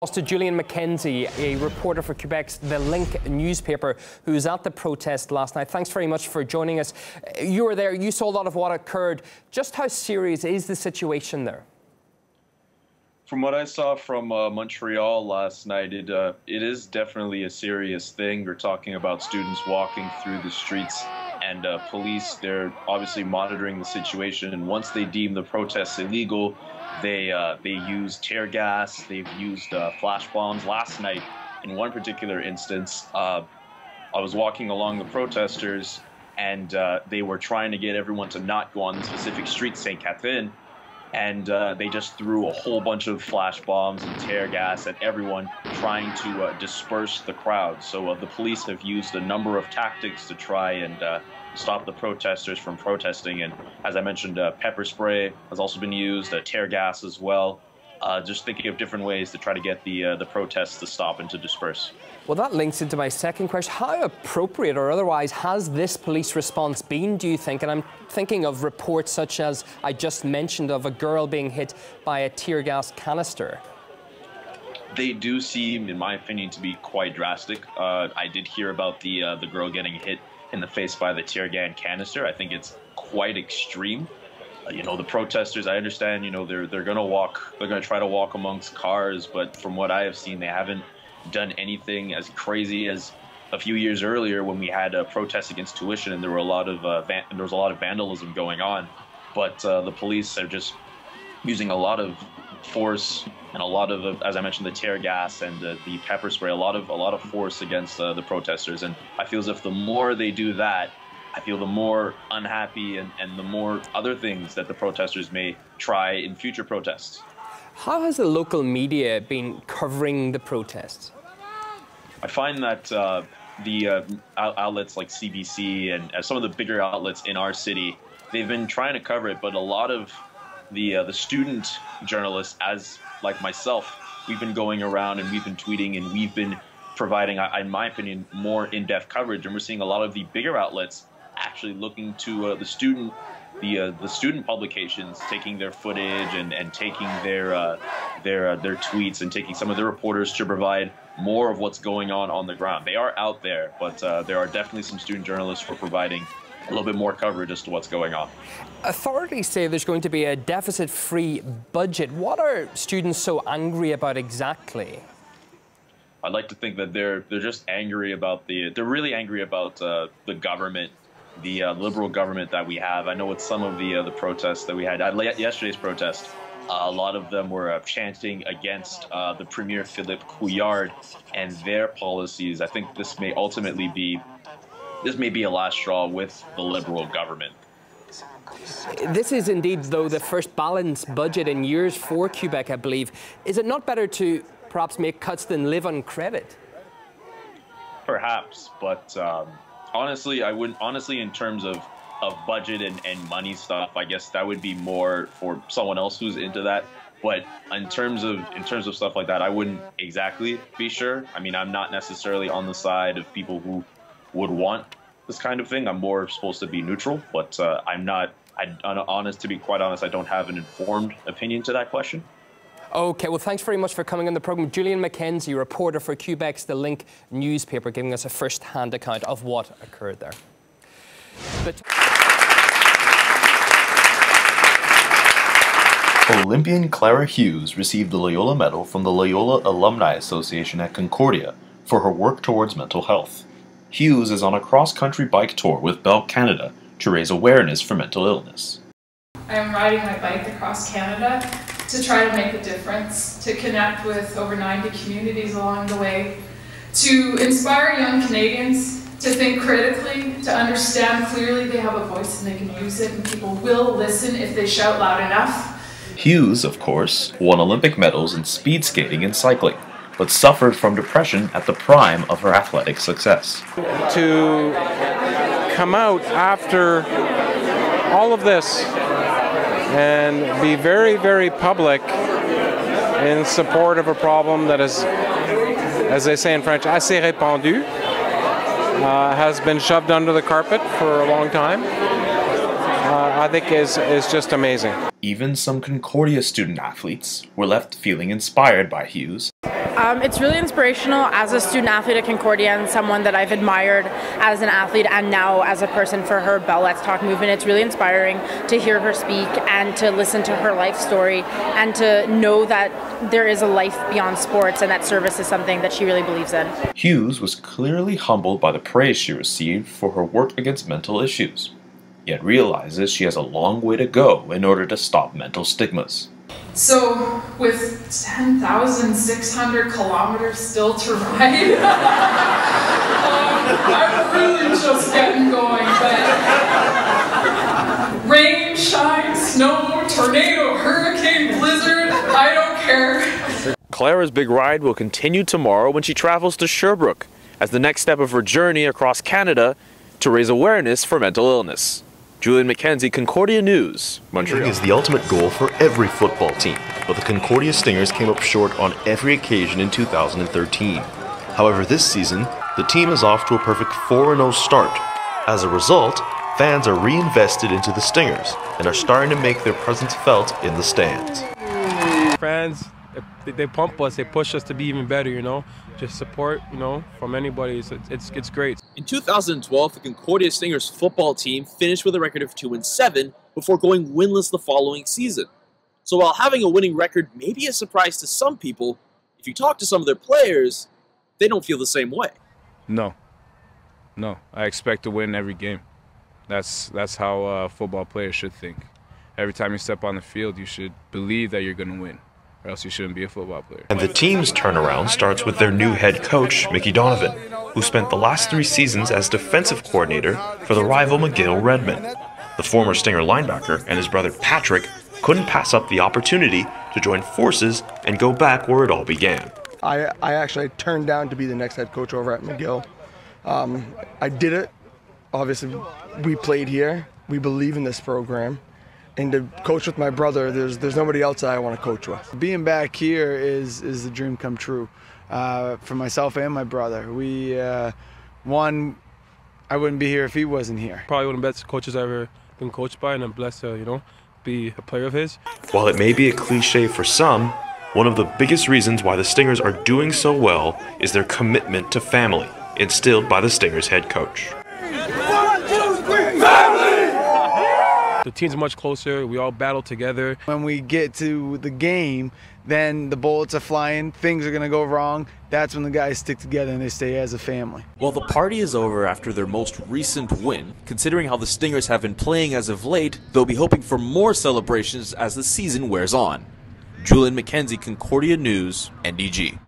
To Julian McKenzie, a reporter for Quebec's The Link newspaper, who was at the protest last night. Thanks very much for joining us. You were there, you saw a lot of what occurred. Just how serious is the situation there? From what I saw from Montreal last night, it is definitely a serious thing. We're talking about students walking through the streets, and police, they're obviously monitoring the situation, and once they deem the protests illegal, they use tear gas, they've used flash bombs. Last night, in one particular instance, I was walking along the protesters, and they were trying to get everyone to not go on the specific street, St. Catherine, and they just threw a whole bunch of flash bombs and tear gas at everyone, trying to disperse the crowd. So the police have used a number of tactics to try and stop the protesters from protesting. And as I mentioned, pepper spray has also been used, tear gas as well. Just thinking of different ways to try to get the protests to stop and to disperse. Well, that links into my second question. How appropriate or otherwise has this police response been, do you think? And I'm thinking of reports such as I just mentioned of a girl being hit by a tear gas canister. They do seem, in my opinion, to be quite drastic. I did hear about the girl getting hit in the face by the tear gas canister. I think it's quite extreme. You know, the protesters, I understand, you know, they're gonna try to walk amongst cars, but from what I have seen, they haven't done anything as crazy as a few years earlier when we had a protest against tuition, and there was a lot of vandalism going on. But the police are just using a lot of force and a lot of, as I mentioned, the tear gas and the pepper spray, a lot of force against the protesters. And I feel as if the more they do that, I feel the more unhappy and the more other things that the protesters may try in future protests. How has the local media been covering the protests? I find that the outlets like CBC and some of the bigger outlets in our city, they've been trying to cover it, but a lot of the student journalists, as like myself, we've been going around and we've been tweeting and we've been providing, in my opinion, more in-depth coverage, and we're seeing a lot of the bigger outlets actually looking to the student publications, taking their footage and taking their tweets and taking some of the reporters to provide more of what's going on the ground. They are out there, but there are definitely some student journalists who are providing a little bit more coverage as to what's going on. Authorities say there's going to be a deficit-free budget. What are students so angry about exactly? I'd like to think that they're just angry about they're really angry about the government, the liberal government that we have. I know with some of the protests that we had at yesterday's protest, a lot of them were chanting against the Premier Philippe Couillard and their policies. I think this may ultimately be a last straw with the liberal government. This is indeed, though, the first balanced budget in years for Quebec, I believe. Is it not better to perhaps make cuts than live on credit? Perhaps, but honestly, in terms of budget and money stuff, I guess that would be more for someone else who's into that. But in terms of stuff like that, I wouldn't exactly be sure. I mean, I'm not necessarily on the side of people who would want this kind of thing. I'm more supposed to be neutral, but to be quite honest, I don't have an informed opinion to that question. Okay, well, thanks very much for coming on the programme. Julian McKenzie, reporter for Quebec's The Link newspaper, giving us a first-hand account of what occurred there. Olympian Clara Hughes received the Loyola Medal from the Loyola Alumni Association at Concordia for her work towards mental health. Hughes is on a cross-country bike tour with Bell Canada to raise awareness for mental illness. I'm riding my bike across Canada to try to make a difference, to connect with over 90 communities along the way, to inspire young Canadians to think critically, to understand clearly they have a voice and they can use it, and people will listen if they shout loud enough. Hughes, of course, won Olympic medals in speed skating and cycling, but suffered from depression at the prime of her athletic success. To come out after all of this and be very, very public in support of a problem that is, as they say in French, assez répandu, has been shoved under the carpet for a long time, I think is just amazing. Even some Concordia student athletes were left feeling inspired by Hughes. It's really inspirational as a student athlete at Concordia and someone that I've admired as an athlete and now as a person for her Bell Let's Talk movement. It's really inspiring to hear her speak and to listen to her life story and to know that there is a life beyond sports and that service is something that she really believes in. Hughes was clearly humbled by the praise she received for her work against mental issues, yet realizes she has a long way to go in order to stop mental stigmas. So, with 10,600 kilometers still to ride, I'm really just getting going, but rain, shine, snow, tornado, hurricane, blizzard, I don't care. Clara's big ride will continue tomorrow when she travels to Sherbrooke as the next step of her journey across Canada to raise awareness for mental illness. Julian, McKenzie, Concordia News, Montreal. Winning is the ultimate goal for every football team, but the Concordia Stingers came up short on every occasion in 2013. However, this season, the team is off to a perfect 4-0 start. As a result, fans are reinvested into the Stingers and are starting to make their presence felt in the stands. Fans, they pump us, they push us to be even better, you know. Just support, you know, from anybody. It's great. In 2012, the Concordia Stingers football team finished with a record of 2-7 before going winless the following season. So while having a winning record may be a surprise to some people, if you talk to some of their players, they don't feel the same way. No, I expect to win every game. That's how football players should think. Every time you step on the field, you should believe that you're going to win, or else you shouldn't be a football player. And the team's turnaround starts with their new head coach, Mickey Donovan, who spent the last 3 seasons as defensive coordinator for the rival McGill Redmen. The former Stinger linebacker and his brother Patrick couldn't pass up the opportunity to join forces and go back where it all began. I actually turned down to be the next head coach over at McGill. I did it. Obviously, we played here. We believe in this program. And to coach with my brother, there's nobody else that I want to coach with. Being back here is a dream come true for myself and my brother. One, I wouldn't be here if he wasn't here. Probably one of the best coaches I've ever been coached by, and I'm blessed to, you know, be a player of his. While it may be a cliche for some, one of the biggest reasons why the Stingers are doing so well is their commitment to family, instilled by the Stingers head coach. The team's much closer. We all battle together. When we get to the game, then the bullets are flying, things are going to go wrong. That's when the guys stick together and they stay as a family. Well, the party is over after their most recent win. Considering how the Stingers have been playing as of late, they'll be hoping for more celebrations as the season wears on. Julian, McKenzie, Concordia News, NDG.